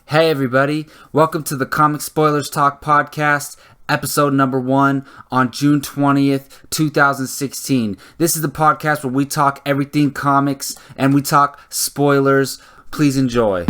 Hey everybody, welcome to the Comic Spoilers Talk podcast, episode number 1 on June 20th, 2016. This is the podcast where we talk everything comics and we talk spoilers. Please enjoy.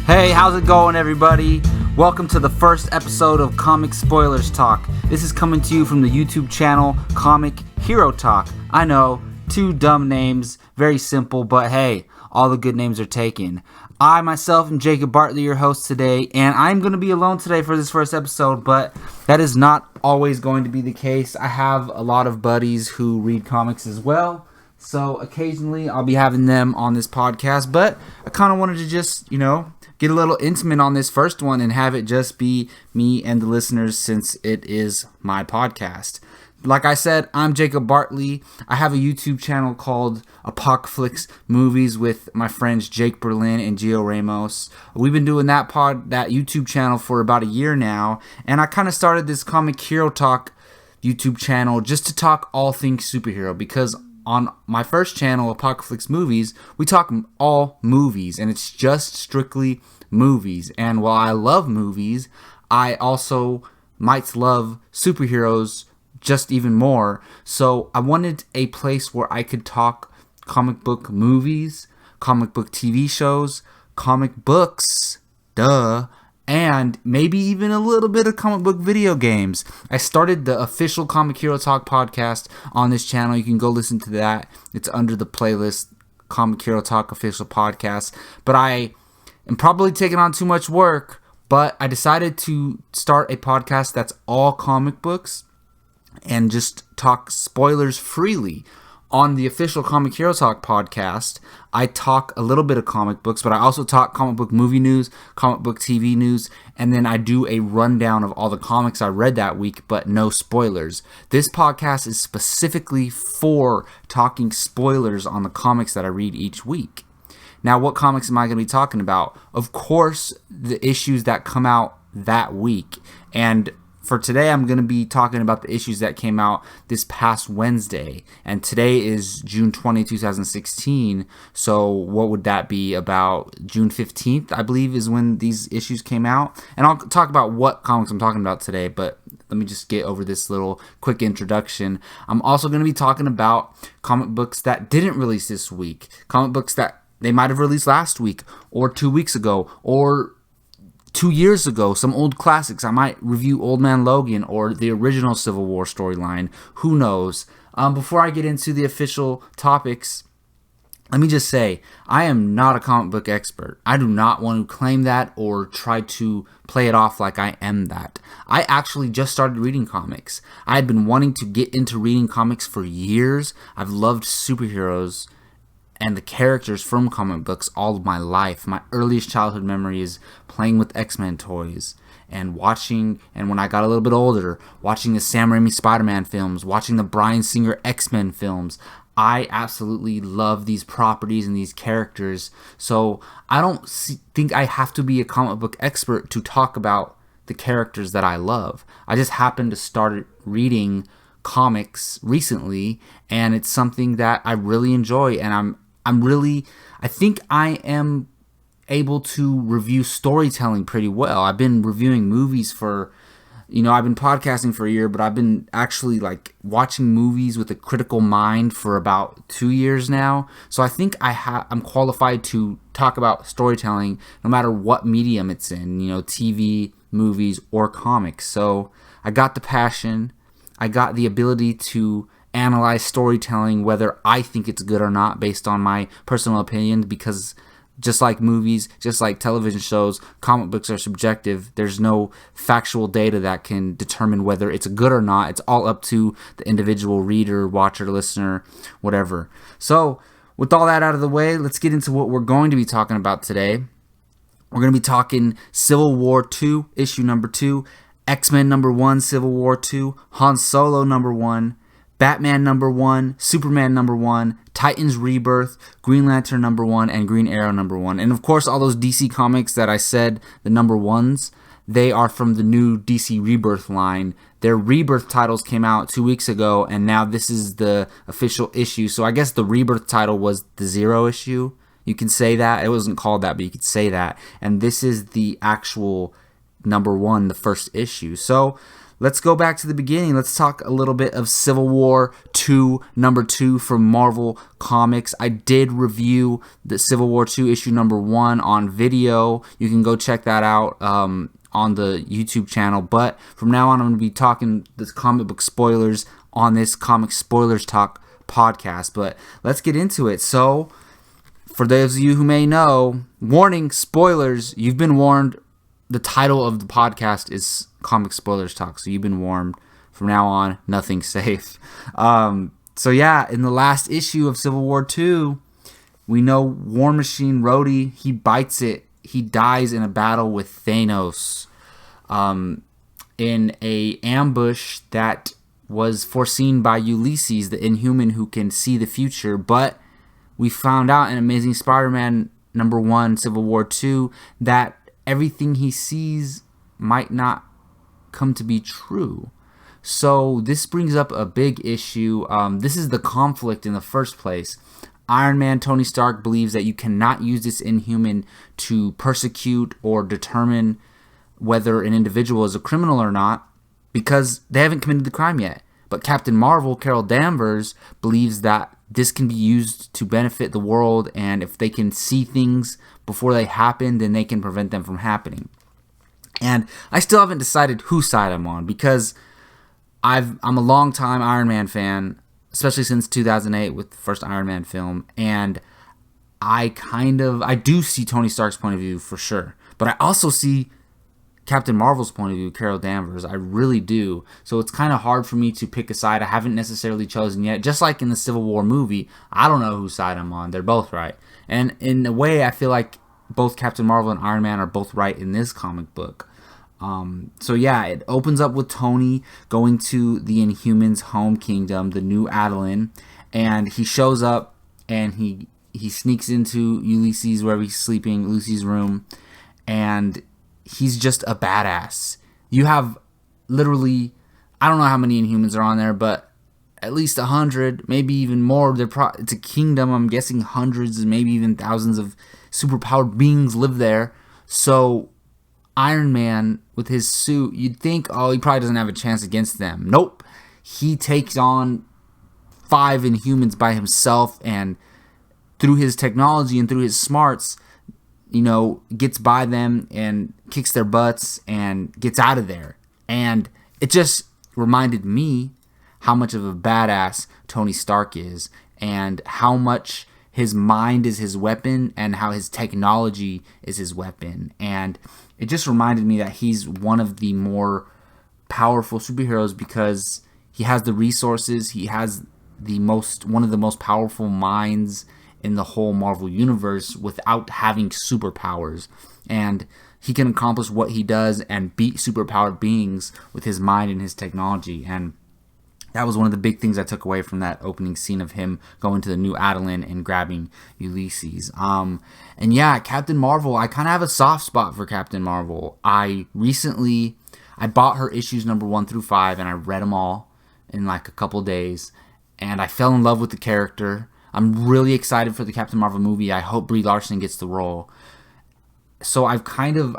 Hey, how's it going everybody? Welcome to the first episode of Comic Spoilers Talk. This is coming to you from the YouTube channel Comic Hero Talk. I know, 2 dumb names, very simple, but hey, all the good names are taken. I myself am Jacob Bartley, your host today, and I'm going to be alone today for this first episode, but that is not always going to be the case. I have a lot of buddies who read comics as well, so occasionally I'll be having them on this podcast, but I kind of wanted to just, get a little intimate on this first one and have it just be me and the listeners since it is my podcast. Like I said, I'm Jacob Bartley. I have a YouTube channel called Apocalypse Movies with my friends Jake Berlin and Gio Ramos. We've been doing that YouTube channel for about a year now, and I kind of started this Comic Hero Talk YouTube channel just to talk all things superhero, because on my first channel, Apocalypse Movies, we talk all movies, and it's just strictly movies. And while I love movies, I also might love superheroes just even more. So I wanted a place where I could talk comic book movies, comic book TV shows, comic books, and maybe even a little bit of comic book video games. I started the official Comic Hero Talk podcast on this channel. You can go listen to that. It's under the playlist Comic Hero Talk official podcast. But I am probably taking on too much work, but I decided to start a podcast that's all comic books and just talk spoilers freely. On the official Comic Hero Talk podcast, I talk a little bit of comic books, but I also talk comic book movie news, comic book TV news, and then I do a rundown of all the comics I read that week, but no spoilers. This podcast is specifically for talking spoilers on the comics that I read each week. Now, what comics am I going to be talking about? Of course, the issues that come out that week. And for today, I'm going to be talking about the issues that came out this past Wednesday. And today is June 20, 2016. So what would that be? About June 15th, I believe, is when these issues came out. And I'll talk about what comics I'm talking about today, but let me just get over this little quick introduction. I'm also going to be talking about comic books that didn't release this week. Comic books that they might have released last week or 2 weeks ago or 2 years ago, some old classics. I might review Old Man Logan or the original Civil War storyline. Who knows? Before I get into the official topics, let me just say, I am not a comic book expert. I do not want to claim that or try to play it off like I am that. I actually just started reading comics. I had been wanting to get into reading comics for years. I've loved superheroes and the characters from comic books all of my life. My earliest childhood memory is playing with X-Men toys and watching, and when I got a little bit older, watching the Sam Raimi Spider-Man films, watching the Bryan Singer X-Men films. I absolutely love these properties and these characters, so I don't think I have to be a comic book expert to talk about the characters that I love. I just happened to start reading comics recently, and it's something that I really enjoy, and I think I am able to review storytelling pretty well. I've been reviewing movies for, I've been podcasting for a year, but I've been actually watching movies with a critical mind for about 2 years now. So I think I'm qualified to talk about storytelling no matter what medium it's in, TV, movies, or comics. So I got the passion. I got the ability to analyze storytelling, whether I think it's good or not, based on my personal opinion, because just like movies, just like television shows, comic books are subjective. There's no factual data that can determine whether it's good or not. It's all up to the individual reader, watcher, listener, whatever. So with all that out of the way, let's get into what we're going to be talking about today. We're going to be talking Civil War 2, issue number 2, X-Men number 1, Civil War 2, Han Solo number 1, Batman number 1, Superman number 1, Titans Rebirth, Green Lantern number 1, and Green Arrow number 1. And of course, all those DC comics that I said, the number 1s, They are from the new DC Rebirth line. Their Rebirth titles came out 2 weeks ago, and now this is the official issue. So I guess the Rebirth title was the 0 issue. You can say that. It wasn't called that, but you could say that. And this is the actual number 1, the first issue. So let's go back to the beginning. Let's talk a little bit of Civil War 2, number 2 from Marvel Comics. I did review the Civil War 2 issue number 1 on video. You can go check that out on the YouTube channel. But from now on, I'm going to be talking this comic book spoilers on this Comic Spoilers Talk podcast. But let's get into it. So, for those of you who may know, warning, spoilers, you've been warned. The title of the podcast is Comic Spoilers Talk, so you've been warned. From now on, nothing's safe. So yeah, in the last issue of Civil War 2, we know War Machine Rhodey, he bites it. He dies in a battle with Thanos in a ambush that was foreseen by Ulysses, the Inhuman who can see the future. But we found out in Amazing Spider-Man number 1, Civil War 2, that everything he sees might not come to be true. So this brings up a big issue. This is the conflict in the first place. Iron Man, Tony Stark, believes that you cannot use this Inhuman to persecute or determine whether an individual is a criminal or not because they haven't committed the crime yet. But Captain Marvel, Carol Danvers, believes that this can be used to benefit the world, and if they can see things before they happen, then they can prevent them from happening. And I still haven't decided whose side I'm on because I'm a long-time Iron Man fan, especially since 2008 with the first Iron Man film, and I do see Tony Stark's point of view for sure, but I also see Captain Marvel's point of view, Carol Danvers. I really do. So it's kind of hard for me to pick a side. I haven't necessarily chosen yet. Just like in the Civil War movie, I don't know whose side I'm on. They're both right. And in a way, I feel like both Captain Marvel and Iron Man are both right in this comic book. So yeah, it opens up with Tony going to the Inhumans' home kingdom, the New Adelan, and he shows up and he sneaks into Ulysses, wherever he's sleeping, Ulysses' room, and he's just a badass. You have literally, I don't know how many Inhumans are on there, but at least 100, maybe even more. It's a kingdom. I'm guessing hundreds, maybe even thousands of superpowered beings live there. So Iron Man, with his suit, you'd think, oh, he probably doesn't have a chance against them. Nope. He takes on 5 Inhumans by himself, and through his technology and through his smarts, gets by them and kicks their butts and gets out of there. And it just reminded me how much of a badass Tony Stark is and how much his mind is his weapon and how his technology is his weapon. And it just reminded me that he's one of the more powerful superheroes because he has the resources, he has one of the most powerful minds in the whole Marvel universe without having superpowers, and he can accomplish what he does and beat superpowered beings with his mind and his technology. And that was one of the big things I took away from that opening scene of him going to the New Adelan and grabbing Ulysses. And yeah, Captain Marvel, I kind of have a soft spot for Captain Marvel. I bought her issues number 1 through 5 and I read them all in like a couple days, and I fell in love with the character. I'm really excited for the Captain Marvel movie. I hope Brie Larson gets the role. So I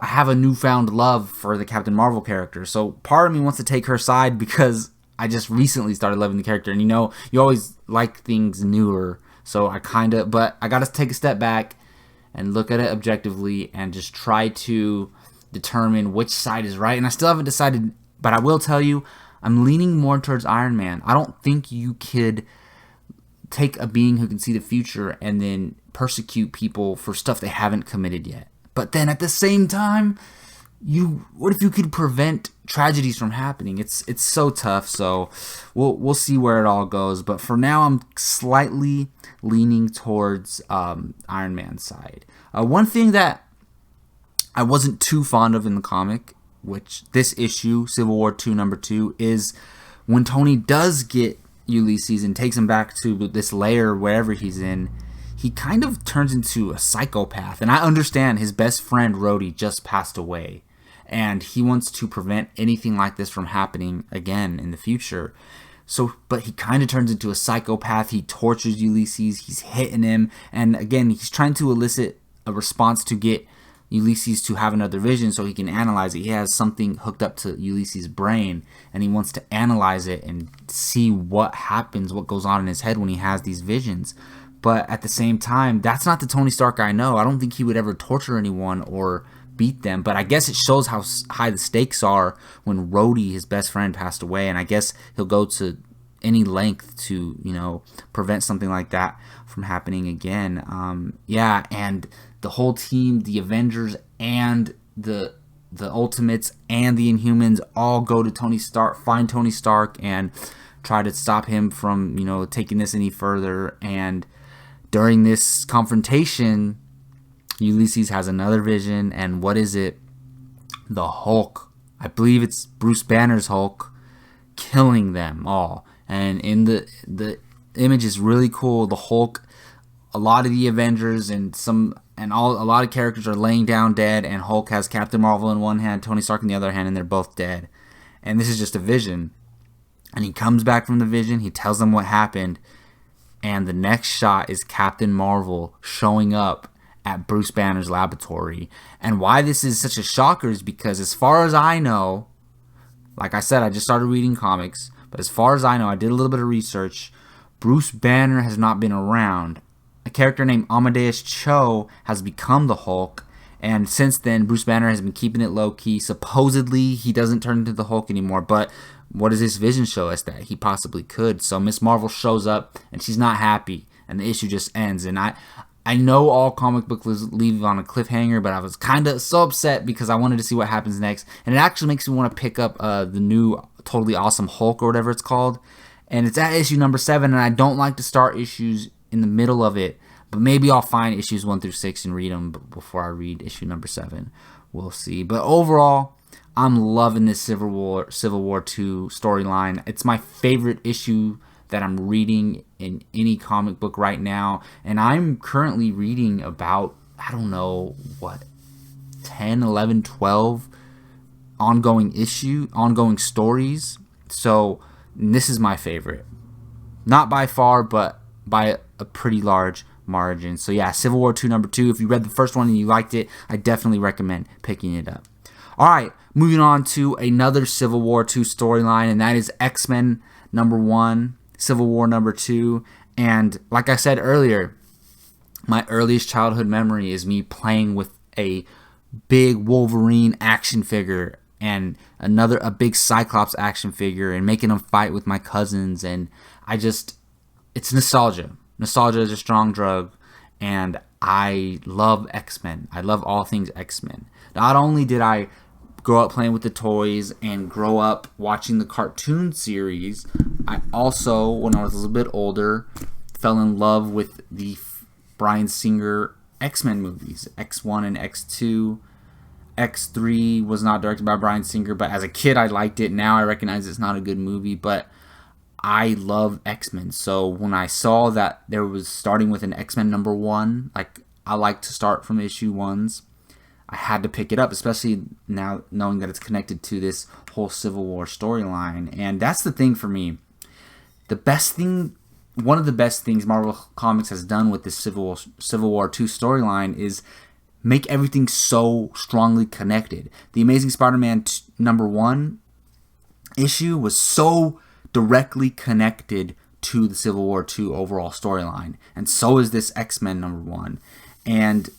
have a newfound love for the Captain Marvel character. So part of me wants to take her side because I just recently started loving the character. And you always like things newer. So but I got to take a step back and look at it objectively and just try to determine which side is right. And I still haven't decided, but I will tell you, I'm leaning more towards Iron Man. I don't think you could take a being who can see the future and then persecute people for stuff they haven't committed yet. But then at the same time, what if you could prevent tragedies from happening? It's so tough. So we'll see where it all goes. But for now, I'm slightly leaning towards Iron Man's side. One thing that I wasn't too fond of in the comic, which this issue, Civil War 2, number 2, is when Tony does get Ulysses and takes him back to this lair wherever he's in, he kind of turns into a psychopath. And I understand his best friend Rhodey just passed away, and he wants to prevent anything like this from happening again in the future. So, but he kind of turns into a psychopath. He tortures Ulysses. He's hitting him. And again, he's trying to elicit a response to get Ulysses to have another vision so he can analyze it. He has something hooked up to Ulysses' brain, and he wants to analyze it and see what happens, what goes on in his head when he has these visions. But at the same time, that's not the Tony Stark I know. I don't think he would ever torture anyone or beat them, but I guess it shows how high the stakes are when Rhodey, his best friend, passed away, and I guess he'll go to any length to, prevent something like that from happening again. And the whole team, the Avengers and the Ultimates and the Inhumans all go to Tony Stark, find Tony Stark, and try to stop him from, taking this any further. And during this confrontation, Ulysses has another vision, and what is it? The Hulk. I believe it's Bruce Banner's Hulk killing them all. And in the image is really cool. The Hulk, a lot of the Avengers a lot of characters are laying down dead, and Hulk has Captain Marvel in one hand, Tony Stark in the other hand, and they're both dead. And this is just a vision. And he comes back from the vision, he tells them what happened, and the next shot is Captain Marvel showing up at Bruce Banner's laboratory. And why this is such a shocker is because, as far as I know, like I said, I just started reading comics, but as far as I know, I did a little bit of research, Bruce Banner has not been around. A character named Amadeus Cho has become the Hulk, and since then, Bruce Banner has been keeping it low-key. Supposedly, he doesn't turn into the Hulk anymore, but what does this vision show us? That he possibly could. So Miss Marvel shows up, and she's not happy, and the issue just ends. And I know all comic books leave on a cliffhanger, but I was kind of so upset because I wanted to see what happens next. And it actually makes me want to pick up the new Totally Awesome Hulk or whatever it's called. And it's at issue number 7, and I don't like to start issues in the middle of it. But maybe I'll find issues 1 through 6 and read them before I read issue number 7. We'll see. But overall, I'm loving this Civil War 2 storyline. It's my favorite issue that I'm reading in any comic book right now. And I'm currently reading about, 10, 11, 12 ongoing stories. So this is my favorite. Not by far, but by a pretty large margin. So yeah, Civil War 2 number 2. If you read the first one and you liked it, I definitely recommend picking it up. Alright, moving on to another Civil War 2 storyline, and that is X-Men number 1. Civil War number 2, and like I said earlier, my earliest childhood memory is me playing with a big Wolverine action figure and a big Cyclops action figure and making them fight with my cousins, and it's nostalgia. Nostalgia is a strong drug, and I love X-Men. I love all things X-Men. Not only did I grow up playing with the toys and grow up watching the cartoon series, I also, when I was a little bit older, fell in love with the Bryan Singer X-Men movies, X1 and X2. X3 was not directed by Bryan Singer, but as a kid I liked it. Now I recognize it's not a good movie, but I love X-Men. So when I saw that there was starting with an X-Men number 1, like I like to start from issue 1s, I had to pick it up, especially now knowing that it's connected to this whole Civil War storyline. And that's the thing for me. One of the best things Marvel Comics has done with this Civil War 2 storyline is make everything so strongly connected. The Amazing Spider-Man number 1 issue was so directly connected to the Civil War 2 overall storyline. And so is this X-Men number 1. And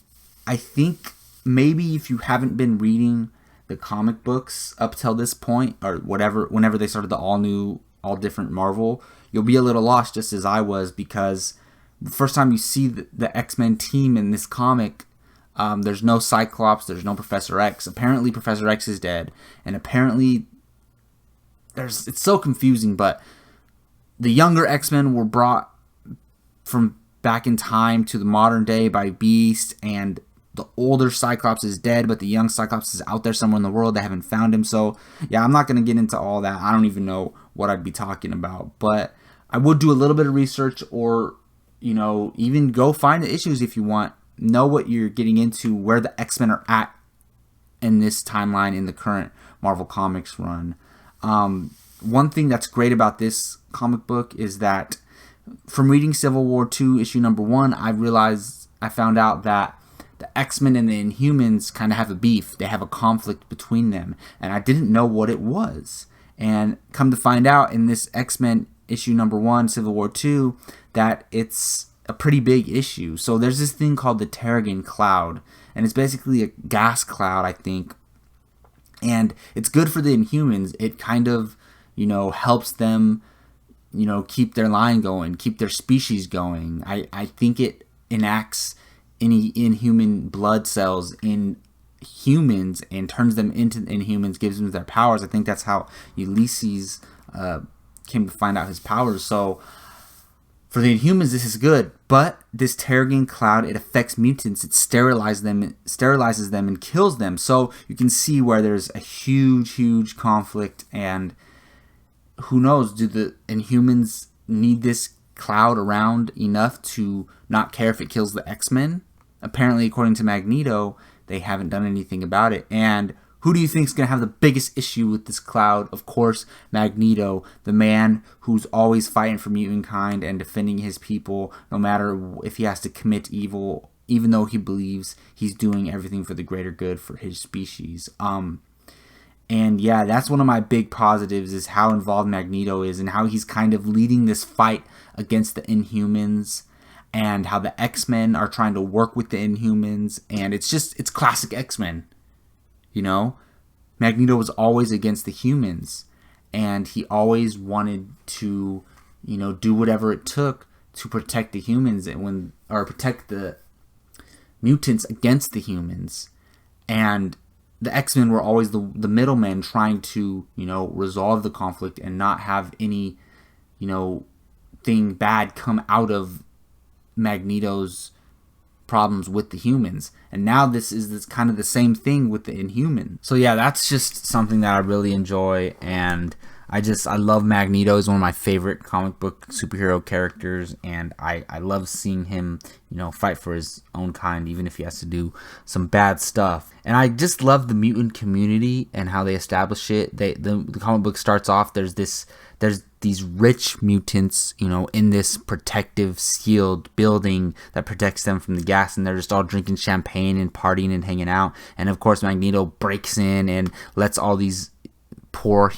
I think maybe if you haven't been reading the comic books up till this point, or whenever they started the all different Marvel, you'll be a little lost, just as I was, because the first time you see the X-Men team in this comic, there's no Cyclops, there's no Professor X. Apparently Professor X is dead, and apparently it's so confusing, but the younger X-Men were brought from back in time to the modern day by Beast, and the older Cyclops is dead, but the young Cyclops is out there somewhere in the world. They haven't found him. So, yeah, I'm not going to get into all that. I don't even know what I'd be talking about. But I would do a little bit of research, or, even go find the issues if you want. Know what you're getting into, where the X-Men are at in this timeline in the current Marvel Comics run. One thing that's great about this comic book is that from reading Civil War II issue number 1, I found out that the X-Men and the Inhumans kind of have a beef. They have a conflict between them, and I didn't know what it was. And come to find out in this X-Men issue number 1, Civil War II, that it's a pretty big issue. So there's this thing called the Terrigen Cloud, and it's basically a gas cloud, I think. And it's good for the Inhumans. It kind of, helps them, keep their line going, keep their species going. I think it enacts any inhuman blood cells in humans and turns them into Inhumans, gives them their powers. I think that's how Ulysses came to find out his powers. So for the Inhumans, this is good, but this Terrigen Cloud, it affects mutants. It sterilizes them and kills them. So you can see where there's a huge conflict, and who knows, do the Inhumans need this cloud around enough to not care if it kills the X-Men? Apparently, according to Magneto, they haven't done anything about it. And who do you think is going to have the biggest issue with this cloud? Of course, Magneto, the man who's always fighting for mutant kind and defending his people, no matter if he has to commit evil, even though he believes he's doing everything for the greater good for his species. And yeah, that's one of my big positives, is how involved Magneto is and how he's kind of leading this fight against the Inhumans, and how the X-Men are trying to work with the Inhumans. And it's classic X-Men. Magneto was always against the humans, and he always wanted to, do whatever it took to protect the humans or protect the mutants against the humans. And the X-Men were always the middlemen trying to, resolve the conflict and not have any, thing bad come out of Magneto's problems with the humans. And now this is kind of the same thing with the Inhumans. So yeah, that's just something that I really enjoy, and I love Magneto. He's one of my favorite comic book superhero characters, and I love seeing him, fight for his own kind, even if he has to do some bad stuff. And I just love the mutant community and how they establish it. The comic book starts off, there's these rich mutants, in this protective sealed building that protects them from the gas, and they're just all drinking champagne and partying and hanging out. And of course, Magneto breaks in and lets all these poor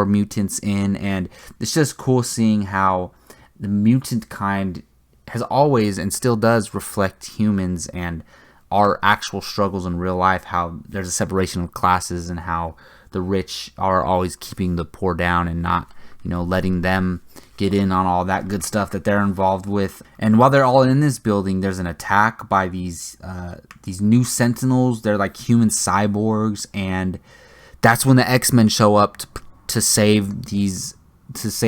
mutants in, and it's just cool seeing how the mutant kind has always and still does reflect humans and our actual struggles in real life, how there's a separation of classes and how the rich are always keeping the poor down and not, letting them get in on all that good stuff that they're involved with. And while they're all in this building, there's an attack by these new Sentinels. They're like human cyborgs, and that's when the X-Men show up to save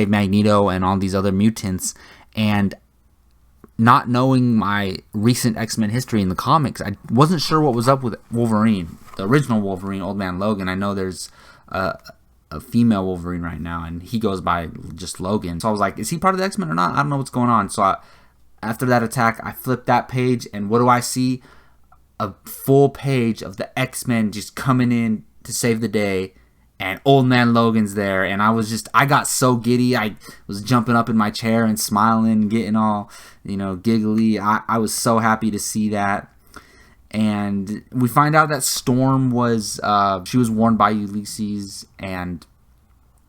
Magneto and all these other mutants. And not knowing my recent X-Men history in the comics, I wasn't sure what was up with Wolverine, the original Wolverine, Old Man Logan. I know there's a female Wolverine right now, and he goes by just Logan. So I was like, is he part of the X-Men or not? I don't know what's going on. So after that attack, I flipped that page, and what do I see? A full page of the X-Men just coming in to save the day, and Old Man Logan's there. And I got so giddy. I was jumping up in my chair and smiling, getting all, giggly. I was so happy to see that. And we find out that Storm she was warned by Ulysses, and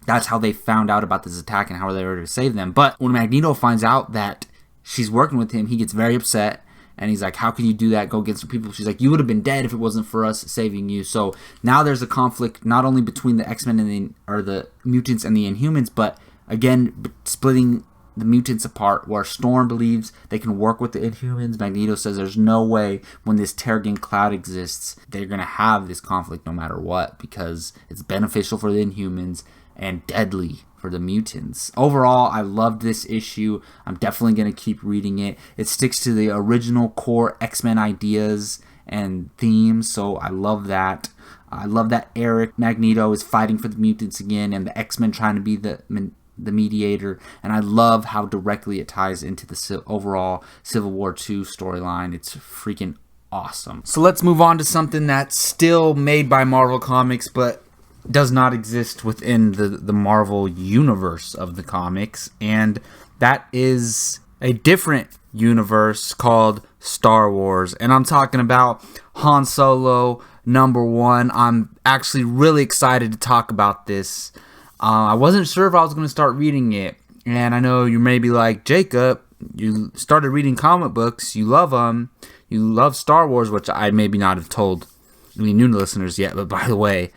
that's how they found out about this attack and how they were to save them. But when Magneto finds out that she's working with him, he gets very upset, and he's like, how can you do that? Go get some people. She's like, you would have been dead if it wasn't for us saving you. So now there's a conflict not only between the X-Men and the mutants and the Inhumans, but again, splitting the mutants apart, where Storm believes they can work with the Inhumans. Magneto says there's no way, when this Terrigen Cloud exists, they're going to have this conflict no matter what, because it's beneficial for the Inhumans and deadly for the mutants. Overall, I loved this issue. I'm definitely going to keep reading it. It sticks to the original core X-Men ideas and themes, so I love that. I love that Eric Magneto is fighting for the mutants again, and the X-Men trying to be the mediator, and I love how directly it ties into the overall Civil War II storyline. It's freaking awesome. So let's move on to something that's still made by Marvel Comics, but does not exist within the Marvel universe of the comics, and that is a different universe called Star Wars. And I'm talking about Han Solo #1. I'm actually really excited to talk about this. I wasn't sure if I was going to start reading it, and I know you may be like, Jacob, you started reading comic books, you love them, you love Star Wars, which I maybe not have told any new listeners yet, but by the way,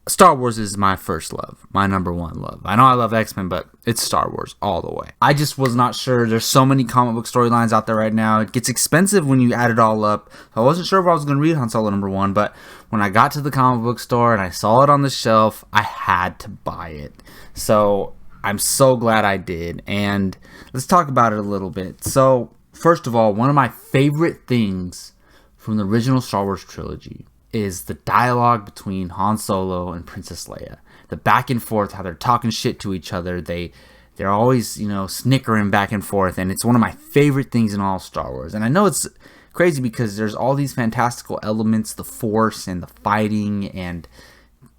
Star Wars is my first love, my #1 love. I know I love X-Men, but it's Star Wars all the way. I just was not sure. There's so many comic book storylines out there right now. It gets expensive when you add it all up. So I wasn't sure if I was going to read Han Solo #1, but when I got to the comic book store and I saw it on the shelf, I had to buy it. So I'm so glad I did. And let's talk about it a little bit. So first of all, one of my favorite things from the original Star Wars trilogy is the dialogue between Han Solo and Princess Leia. The back and forth, how they're talking shit to each other. They're always, snickering back and forth, and it's one of my favorite things in all Star Wars. And I know it's crazy because there's all these fantastical elements, the Force and the fighting and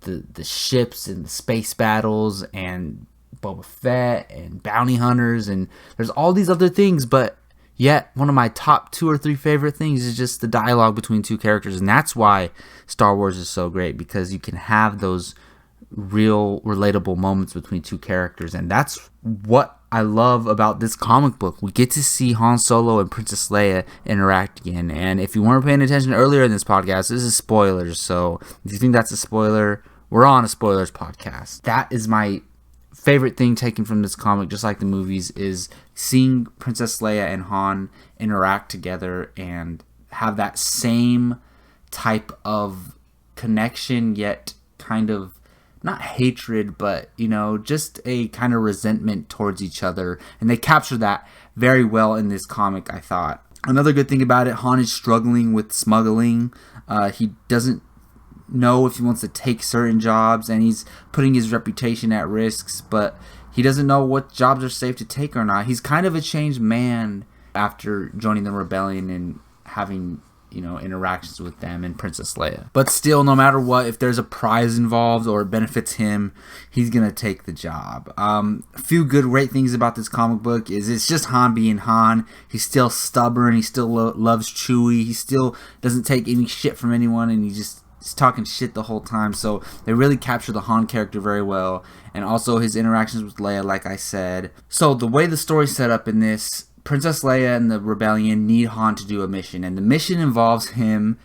the ships and the space battles and Boba Fett and bounty hunters, and there's all these other things, but yet, one of my top 2 or 3 favorite things is just the dialogue between two characters. And that's why Star Wars is so great, because you can have those real, relatable moments between two characters. And that's what I love about this comic book. We get to see Han Solo and Princess Leia interact again. And if you weren't paying attention earlier in this podcast, this is spoilers. So if you think that's a spoiler, we're on a spoilers podcast. That is my favorite thing taken from this comic, just like the movies, is seeing Princess Leia and Han interact together and have that same type of connection, yet kind of not hatred, but just a kind of resentment towards each other. And they capture that very well in this comic, I thought. Another good thing about it, Han is struggling with smuggling. He doesn't know if he wants to take certain jobs, and he's putting his reputation at risks, but he doesn't know what jobs are safe to take or not. He's kind of a changed man after joining the rebellion and having interactions with them and Princess Leia. But still, no matter what, if there's a prize involved or it benefits him, he's gonna take the job. A few great things about this comic book is it's just Han being Han. He's still stubborn. He still loves Chewie. He still doesn't take any shit from anyone, and he's talking shit the whole time. So they really capture the Han character very well, and also his interactions with Leia, like I said. So the way the story's set up in this, Princess Leia and the rebellion need Han to do a mission, and the mission involves him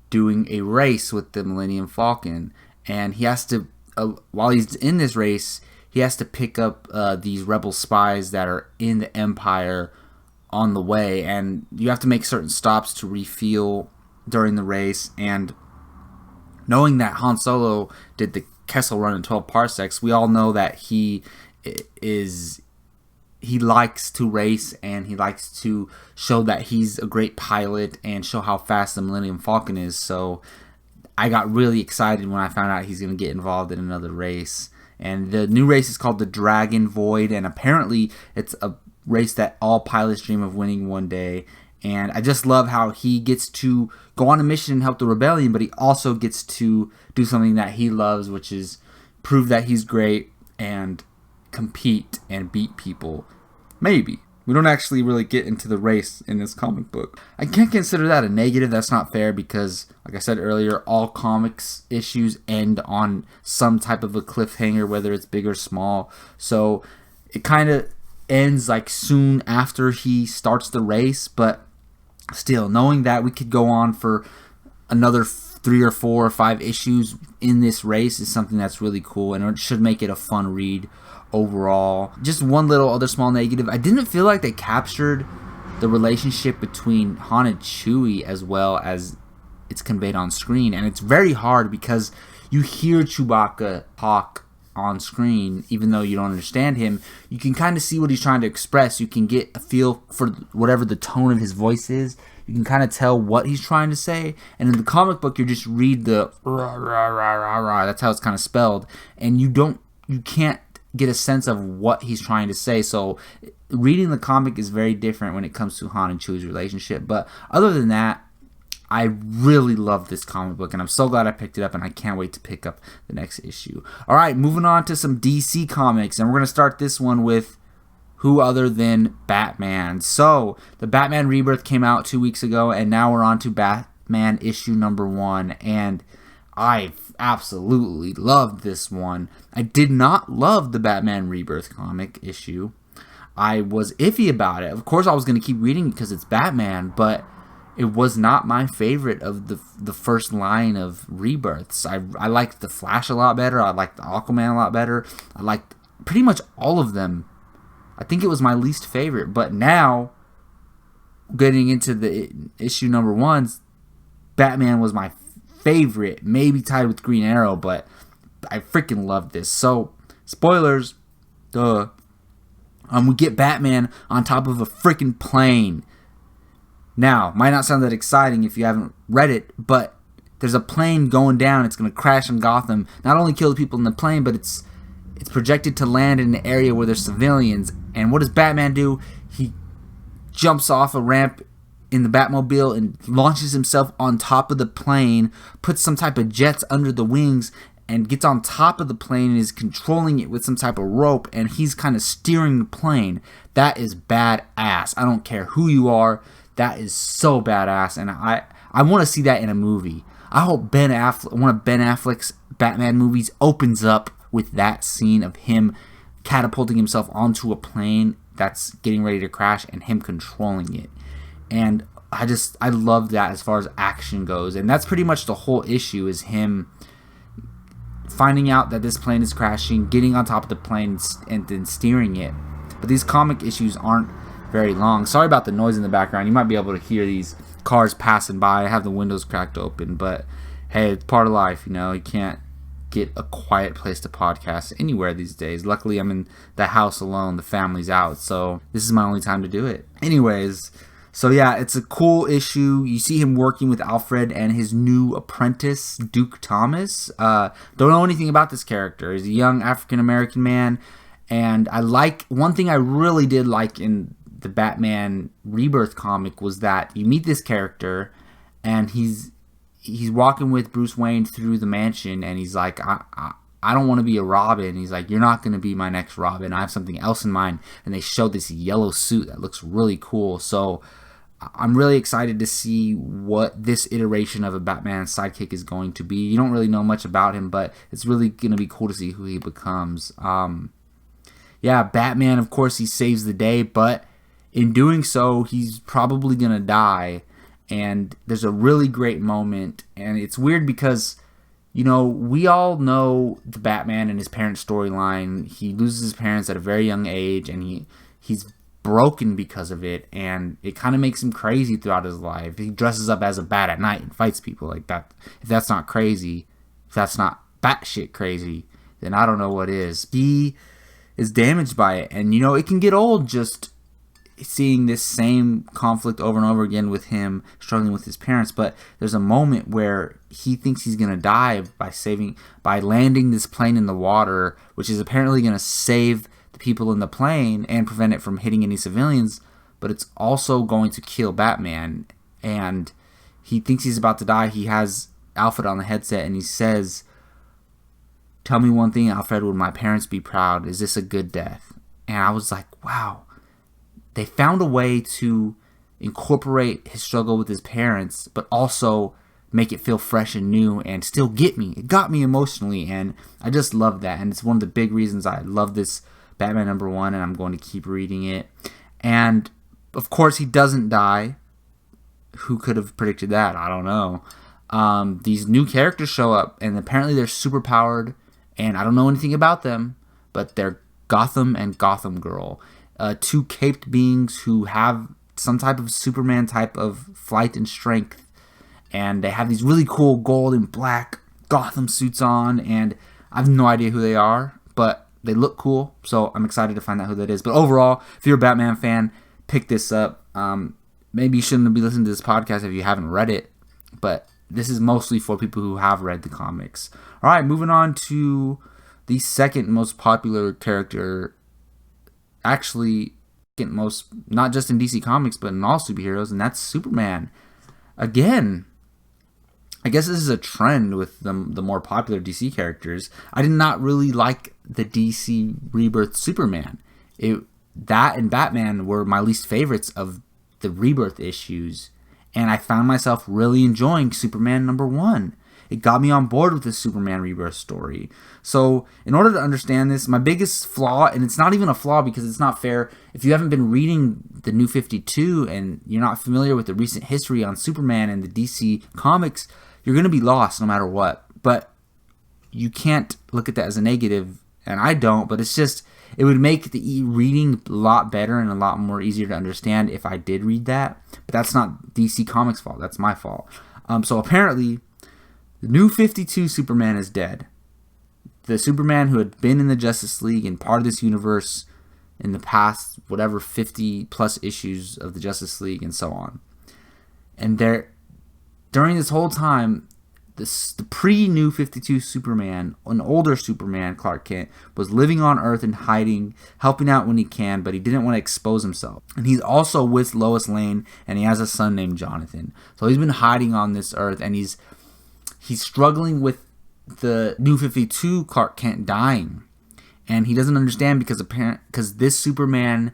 doing a race with the Millennium Falcon, and he has to, while he's in this race, he has to pick up these rebel spies that are in the Empire on the way, and you have to make certain stops to refuel during the race. And knowing that Han Solo did the Kessel Run in 12 parsecs, we all know that he likes to race, and he likes to show that he's a great pilot and show how fast the Millennium Falcon is. So I got really excited when I found out he's going to get involved in another race. And the new race is called the Dragon Void, and apparently it's a race that all pilots dream of winning one day. And I just love how he gets to go on a mission and help the rebellion, but he also gets to do something that he loves, which is prove that he's great and compete and beat people. Maybe. We don't actually really get into the race in this comic book. I can't consider that a negative. That's not fair because, like I said earlier, all comics issues end on some type of a cliffhanger, whether it's big or small. So it kind of ends like soon after he starts the race, but still, knowing that we could go on for another 3 or 4 or 5 issues in this race is something that's really cool, and it should make it a fun read overall. Just one little other small negative, I didn't feel like they captured the relationship between Han and Chewie as well as it's conveyed on screen, and it's very hard because you hear Chewbacca talk on screen, even though you don't understand him. You can kind of see what he's trying to express. You can get a feel for whatever the tone of his voice is. You can kind of tell what he's trying to say. And in the comic book, you just read the rah, rah, rah, rah, rah. That's how it's kind of spelled. And you can't get a sense of what he's trying to say. So reading the comic is very different when it comes to Han and Chewie's relationship. But other than that, I really love this comic book, and I'm so glad I picked it up, and I can't wait to pick up the next issue. All right, moving on to some DC comics, and we're going to start this one with who other than Batman. So, the Batman Rebirth came out 2 weeks ago, and now we're on to Batman issue number 1, and I absolutely loved this one. I did not love the Batman Rebirth comic issue. I was iffy about it. Of course, I was going to keep reading because it's Batman, but it was not my favorite of the first line of Rebirths. I liked the Flash a lot better. I liked the Aquaman a lot better. I liked pretty much all of them. I think it was my least favorite. But now, getting into the issue number 1, Batman was my favorite. Maybe tied with Green Arrow, but I freaking loved this. So, spoilers. Duh. We get Batman on top of a freaking plane. Now, might not sound that exciting if you haven't read it, but there's a plane going down. It's going to crash in Gotham. Not only kill the people in the plane, but it's projected to land in an area where there's civilians. And what does Batman do? He jumps off a ramp in the Batmobile and launches himself on top of the plane, puts some type of jets under the wings, and gets on top of the plane and is controlling it with some type of rope, and he's kind of steering the plane. That is badass. I don't care who you are. That is so badass, and I want to see that in a movie. I hope one of Ben Affleck's Batman movies opens up with that scene of him catapulting himself onto a plane that's getting ready to crash and him controlling it. And I love that as far as action goes. And that's pretty much the whole issue, is him finding out that this plane is crashing, getting on top of the plane, and then steering it. But these comic issues aren't very long. Sorry about the noise in the background. You might be able to hear these cars passing by. I have the windows cracked open, but hey, it's part of life, you know. You can't get a quiet place to podcast anywhere these days. Luckily, I'm in the house alone. The family's out, so this is my only time to do it. Anyways, so yeah, it's a cool issue. You see him working with Alfred and his new apprentice, Duke Thomas. Don't know anything about this character. He's a young African-American man, and one thing I really did like in the Batman Rebirth comic was that you meet this character, and he's walking with Bruce Wayne through the mansion, and he's like, I don't want to be a Robin. He's like, you're not going to be my next Robin. I have something else in mind. And they show this yellow suit that looks really cool. So I'm really excited to see what this iteration of a Batman sidekick is going to be. You don't really know much about him, but it's really going to be cool to see who he becomes. Yeah, Batman, of course, he saves the day, but in doing so, he's probably going to die. And there's a really great moment, and it's weird because, you know, we all know the Batman and his parents' storyline. He loses his parents at a very young age, and he's broken because of it, and it kind of makes him crazy throughout his life. He dresses up as a bat at night and fights people like that. If that's not crazy, if that's not batshit crazy, then I don't know what is. He is damaged by it, and, you know, it can get old just seeing this same conflict over and over again with him struggling with his parents. But there's a moment where he thinks he's gonna die by landing this plane in the water, which is apparently gonna save the people in the plane and prevent it from hitting any civilians, but it's also going to kill Batman. And he thinks he's about to die. He has Alfred on the headset, and he says, "Tell me one thing, Alfred, would my parents be proud? Is this a good death?" And I was like, wow. They found a way to incorporate his struggle with his parents, but also make it feel fresh and new and still get me. It got me emotionally, and I just love that. And it's one of the big reasons I love this Batman #1, and I'm going to keep reading it. And, of course, he doesn't die. Who could have predicted that? I don't know. These new characters show up, and apparently they're super powered, and I don't know anything about them, but they're Gotham and Gotham Girl. Two caped beings who have some type of Superman type of flight and strength, and they have these really cool gold and black Gotham suits on, and I have no idea who they are, but they look cool, so I'm excited to find out who that is. But overall, if you're a Batman fan, pick this up. Maybe you shouldn't be listening to this podcast if you haven't read it, but this is mostly for people who have read the comics. All right, moving on to the second most popular character, actually most, not just in DC Comics, but in all superheroes, and that's Superman. Again, I guess this is a trend with the more popular DC characters. I did not really like the DC Rebirth Superman. That and Batman were my least favorites of the Rebirth issues, and I found myself really enjoying Superman #1. It got me on board with the Superman Rebirth story. So in order to understand this, my biggest flaw, and it's not even a flaw because it's not fair, if you haven't been reading the New 52 and you're not familiar with the recent history on Superman and the DC comics, you're going to be lost no matter what. But you can't look at that as a negative, and I don't, but it's just, it would make the reading a lot better and a lot more easier to understand if I did read that. But that's not DC Comics' fault. That's my fault. So apparently, the New 52 Superman is dead. The Superman who had been in the Justice League and part of this universe in the past, whatever, 50 plus issues of the Justice League and so on. And during this whole time, the pre-New 52 Superman, an older Superman, Clark Kent, was living on Earth and hiding, helping out when he can, but he didn't want to expose himself. And he's also with Lois Lane, and he has a son named Jonathan. So he's been hiding on this Earth, and he's struggling with the New 52 Clark Kent dying. And he doesn't understand because this Superman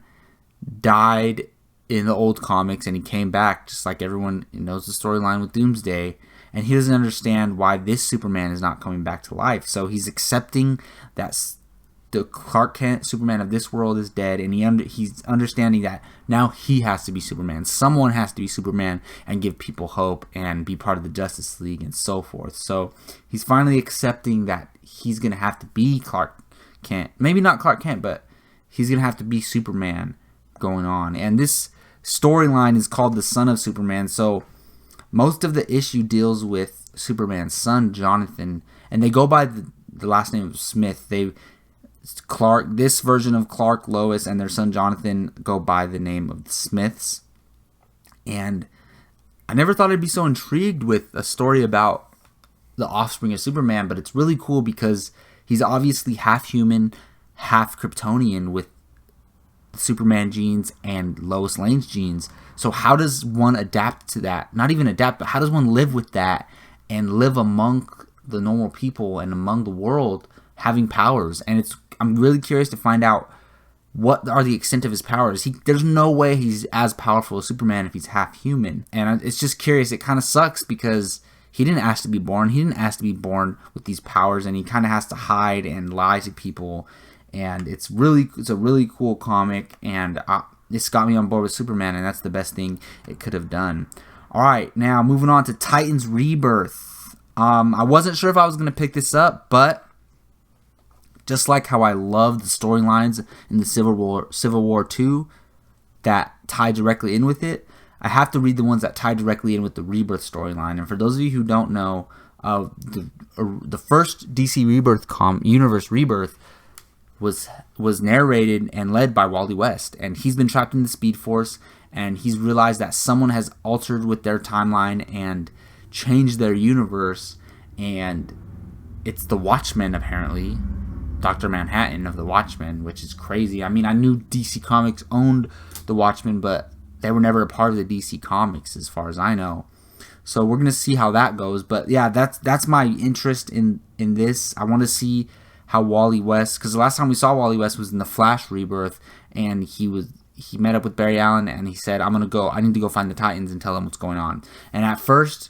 died in the old comics and he came back, just like everyone knows the storyline with Doomsday. And he doesn't understand why this Superman is not coming back to life. So he's accepting that the Clark Kent Superman of this world is dead, and he's understanding that now he has to be Superman. Someone has to be Superman and give people hope and be part of the Justice League and so forth. So he's finally accepting that he's going to have to be Clark Kent. Maybe not Clark Kent, but he's going to have to be Superman going on. And this storyline is called The Son of Superman. So most of the issue deals with Superman's son, Jonathan, and they go by the last name of Smith. This version of Clark, Lois, and their son Jonathan go by the name of the Smiths. And I never thought I'd be so intrigued with a story about the offspring of Superman, but it's really cool because he's obviously half human, half Kryptonian with Superman genes and Lois Lane's genes. So how does one adapt to that? Not even adapt, but how does one live with that and live among the normal people and among the world having powers? And I'm really curious to find out what are the extent of his powers. There's no way he's as powerful as Superman if he's half human. And it's just curious. It kind of sucks because he didn't ask to be born. He didn't ask to be born with these powers, and he kind of has to hide and lie to people. And it's a really cool comic, and it's got me on board with Superman, and that's the best thing it could have done. All right, now moving on to Titans Rebirth. I wasn't sure if I was going to pick this up, but just like how I love the storylines in the Civil War 2 that tie directly in with it, I have to read the ones that tie directly in with the Rebirth storyline. And for those of you who don't know, the first DC Rebirth universe Rebirth was narrated and led by Wally West, and he's been trapped in the Speed Force, and he's realized that someone has altered with their timeline and changed their universe, and it's the Watchmen apparently. Dr. Manhattan of the Watchmen, which is crazy. I mean, I knew DC Comics owned the Watchmen, but they were never a part of the DC Comics as far as I know. So we're going to see how that goes. But yeah, that's my interest in this. I want to see how Wally West, because the last time we saw Wally West was in the Flash Rebirth, and he met up with Barry Allen, and he said, I need to go find the Titans and tell them what's going on. And at first,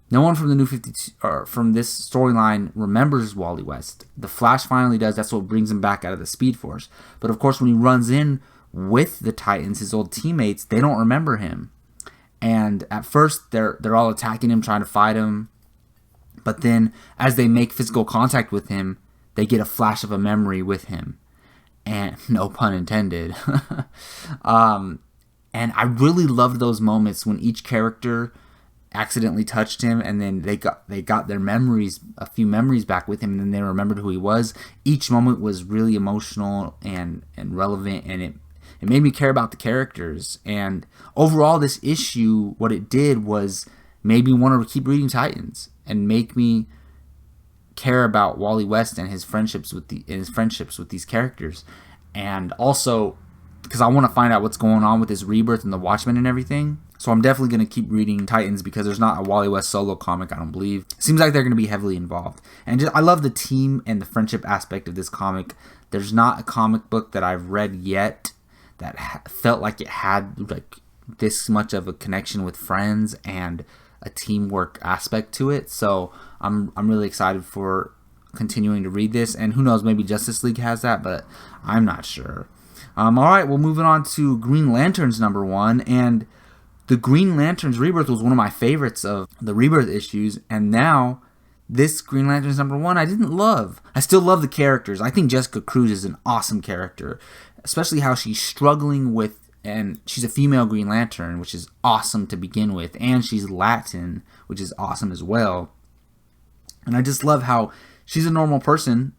no one from the New 52 or from this storyline remembers Wally West. The Flash finally does. That's what brings him back out of the Speed Force. But of course, when he runs in with the Titans, his old teammates, they don't remember him. And at first, they're all attacking him, trying to fight him. But then, as they make physical contact with him, they get a flash of a memory with him. And no pun intended. And I really loved those moments when each character accidentally touched him, and then they got their memories, a few memories back with him, and then they remembered who he was. Each moment was really emotional and relevant, and it made me care about the characters. And overall, this issue, what it did was made me want to keep reading Titans and make me care about Wally West and his friendships with these characters. And also because I want to find out what's going on with his Rebirth and the Watchmen and everything. So I'm definitely going to keep reading Titans because there's not a Wally West solo comic, I don't believe. Seems like they're going to be heavily involved. And I love the team and the friendship aspect of this comic. There's not a comic book that I've read yet that felt like it had like this much of a connection with friends and a teamwork aspect to it. So I'm really excited for continuing to read this. And who knows, maybe Justice League has that, but I'm not sure. All right, well, moving on to Green Lanterns #1. And the Green Lanterns Rebirth was one of my favorites of the Rebirth issues, and now this Green Lanterns #1 I didn't love. I still love the characters. I think Jessica Cruz is an awesome character, especially how she's struggling with, and she's a female Green Lantern, which is awesome to begin with, and she's Latin, which is awesome as well. And I just love how she's a normal person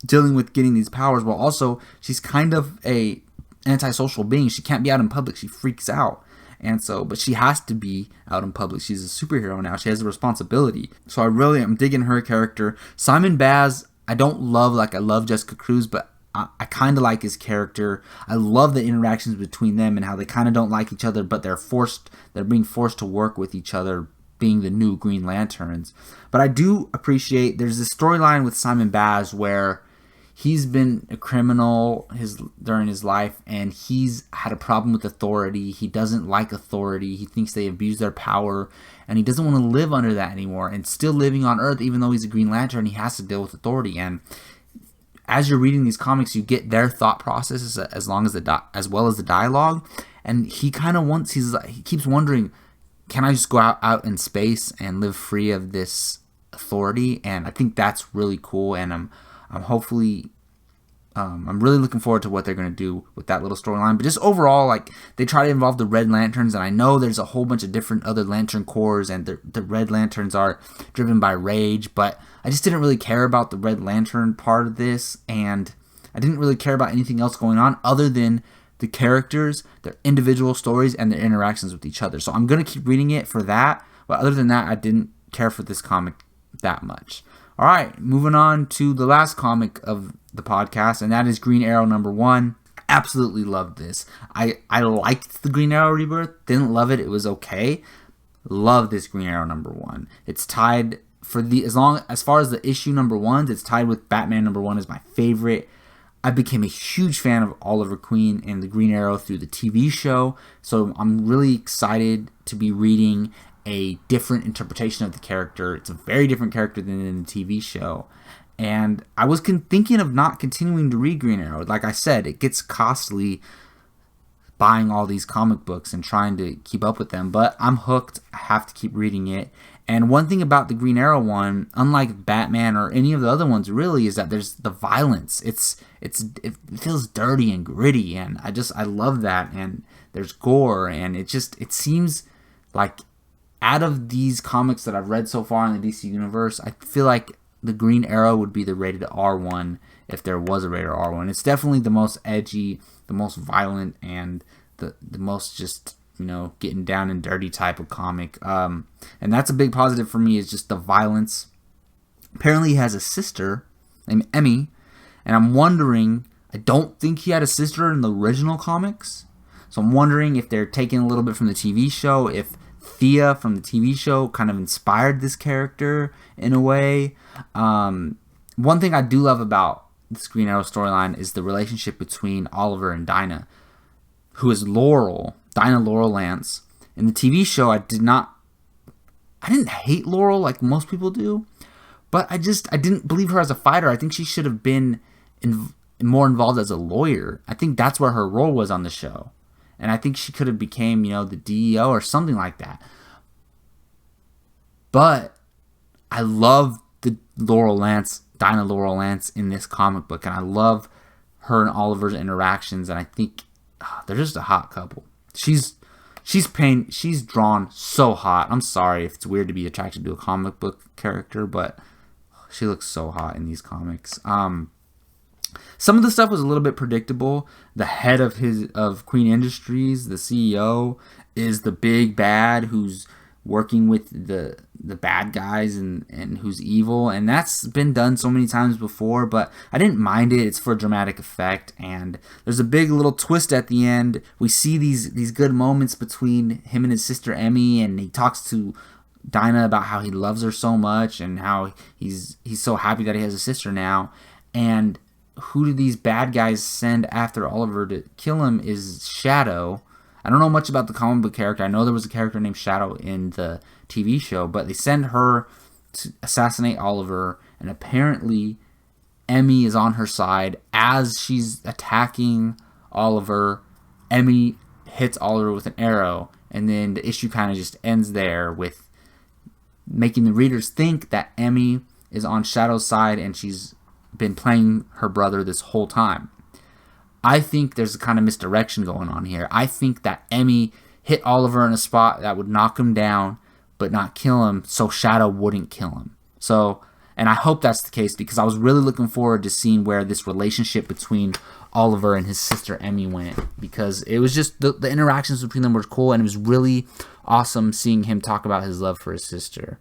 dealing with getting these powers, while also she's kind of a antisocial being. She can't be out in public. She freaks out. And so, but she has to be out in public. She's a superhero now. She has a responsibility. So I really am digging her character. Simon Baz, I don't love like I love Jessica Cruz, but I kind of like his character. I love the interactions between them and how they kind of don't like each other, but they're being forced to work with each other, being the new Green Lanterns. But I do appreciate, there's this storyline with Simon Baz where he's been a criminal during his life, and he's had a problem with authority. He doesn't like authority. He thinks they abuse their power, and he doesn't want to live under that anymore. And still living on Earth, even though he's a Green Lantern, he has to deal with authority. And as you're reading these comics, you get their thought processes as well as the dialogue. And he kind of he keeps wondering, can I just go out in space and live free of this authority? And I think that's really cool. And I'm really looking forward to what they're going to do with that little storyline. But just overall, like, they try to involve the Red Lanterns, and I know there's a whole bunch of different other Lantern Corps, and the Red Lanterns are driven by rage, but I just didn't really care about the Red Lantern part of this, and I didn't really care about anything else going on other than the characters, their individual stories, and their interactions with each other. So I'm going to keep reading it for that, but other than that, I didn't care for this comic that much. All right, moving on to the last comic of the podcast, and that is Green Arrow #1. Absolutely loved this. I liked the Green Arrow Rebirth. Didn't love it. It was okay. Love this Green Arrow #1. It's tied as far as the issue #1s, it's tied with Batman #1 as my favorite. I became a huge fan of Oliver Queen and the Green Arrow through the TV show, so I'm really excited to be reading a different interpretation of the character. It's a very different character than in the TV show. And I was thinking of not continuing to read Green Arrow. Like I said, it gets costly buying all these comic books and trying to keep up with them. But I'm hooked. I have to keep reading it. And one thing about the Green Arrow one, unlike Batman or any of the other ones really, is that there's the violence. It feels dirty and gritty. And I love that. And there's gore. And it seems like, out of these comics that I've read so far in the DC universe, I feel like the Green Arrow would be the rated R one if there was a rated R one. It's definitely the most edgy, the most violent, and the most just, getting down and dirty type of comic. And that's a big positive for me, is just the violence. Apparently he has a sister named Emmy, and I'm wondering, I don't think he had a sister in the original comics, so I'm wondering if they're taking a little bit from the TV show, if Thea from the TV show kind of inspired this character in a way. One thing I do love about this Green Arrow storyline is the relationship between Oliver and Dinah, who is Dinah Laurel Lance. In the TV show, I didn't hate Laurel like most people do, but I didn't believe her as a fighter. I think she should have been more involved as a lawyer. I think that's where her role was on the show. And I think she could have became, the DEO or something like that. But I love the Dinah Laurel Lance in this comic book. And I love her and Oliver's interactions. And I think they're just a hot couple. She's drawn so hot. I'm sorry if it's weird to be attracted to a comic book character, but she looks so hot in these comics. Some of the stuff was a little bit predictable. The head of Queen Industries, the CEO, is the big bad who's working with the bad guys and who's evil, and that's been done so many times before, but I didn't mind it. It's for dramatic effect, and there's a big little twist at the end. We see these good moments between him and his sister Emmy, and he talks to Dinah about how he loves her so much and how he's so happy that he has a sister now. And who do these bad guys send after Oliver to kill him is Shadow. I don't know much about the comic book character. I know there was a character named Shadow in the TV show, but they send her to assassinate Oliver, and apparently Emmy is on her side. As she's attacking Oliver, Emmy hits Oliver with an arrow, and then the issue kind of just ends there with making the readers think that Emmy is on Shadow's side and she's been playing her brother this whole time. I think there's a kind of misdirection going on here. I think that Emmy hit Oliver in a spot that would knock him down but not kill him, so Shadow wouldn't kill him. And I hope that's the case, because I was really looking forward to seeing where this relationship between Oliver and his sister Emmy went, because it was just the interactions between them were cool, and it was really awesome seeing him talk about his love for his sister.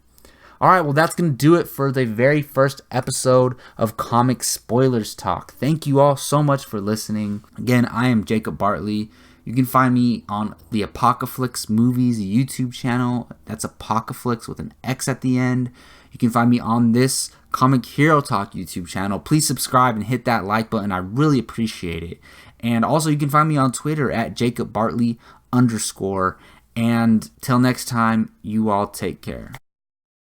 Alright, well, that's going to do it for the very first episode of Comic Spoilers Talk. Thank you all so much for listening. Again, I am Jacob Bartley. You can find me on the Apocalypse Movies YouTube channel. That's Apocalypse with an X at the end. You can find me on this Comic Hero Talk YouTube channel. Please subscribe and hit that like button. I really appreciate it. And also, you can find me on Twitter at JacobBartley_. And till next time, you all take care.